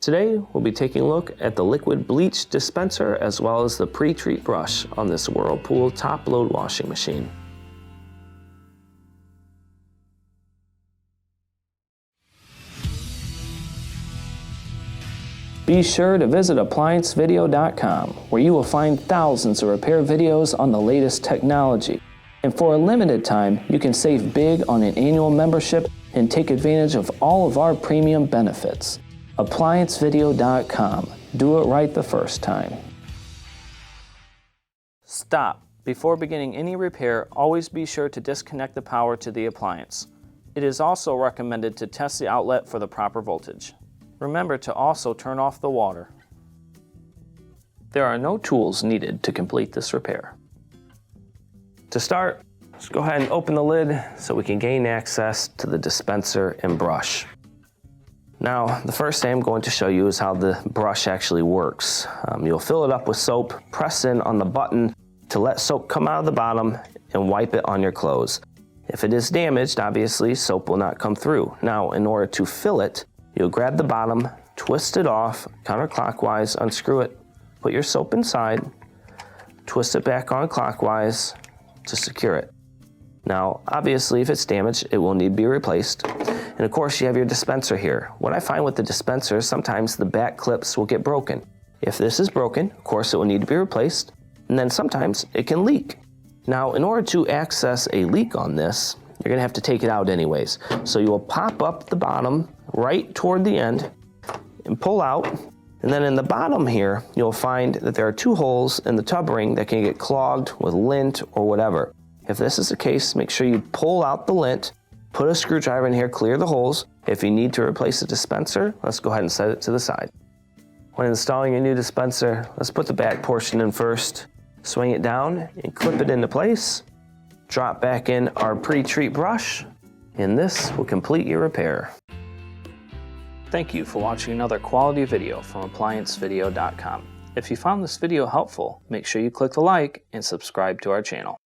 Today, we'll be taking a look at the liquid bleach dispenser as well as the pre-treat brush on this Whirlpool top-load washing machine. Be sure to visit ApplianceVideo.com, where you will find thousands of repair videos on the latest technology. And for a limited time, you can save big on an annual membership and take advantage of all of our premium benefits. ApplianceVideo.com. Do it right the first time. Stop. Before beginning any repair, always be sure to disconnect the power to the appliance. It is also recommended to test the outlet for the proper voltage. Remember to also turn off the water. There are no tools needed to complete this repair. To start, let's go ahead and open the lid so we can gain access to the dispenser and brush. Now, the first thing I'm going to show you is how the brush actually works. You'll fill it up with soap, press in on the button to let soap come out of the bottom, and wipe it on your clothes. If it is damaged, obviously, soap will not come through. Now, in order to fill it, you'll grab the bottom, twist it off counterclockwise, unscrew it, put your soap inside, twist it back on clockwise to secure it. Now, obviously, if it's damaged, it will need to be replaced. And of course, you have your dispenser here. What I find with the dispenser is sometimes the back clips will get broken. If this is broken, of course, it will need to be replaced. And then sometimes it can leak. Now, in order to access a leak on this, you're gonna have to take it out anyways. So you will pop up the bottom right toward the end and pull out. And then in the bottom here, you'll find that there are two holes in the tub ring that can get clogged with lint or whatever. If this is the case, make sure you pull out the lint, put a screwdriver in here, clear the holes. If you need to replace the dispenser, let's go ahead and set it to the side. When installing a new dispenser, let's put the back portion in first, swing it down and clip it into place. Drop back in our pre-treat brush, and this will complete your repair. Thank you for watching another quality video from ApplianceVideo.com. If you found this video helpful, make sure you click the like and subscribe to our channel.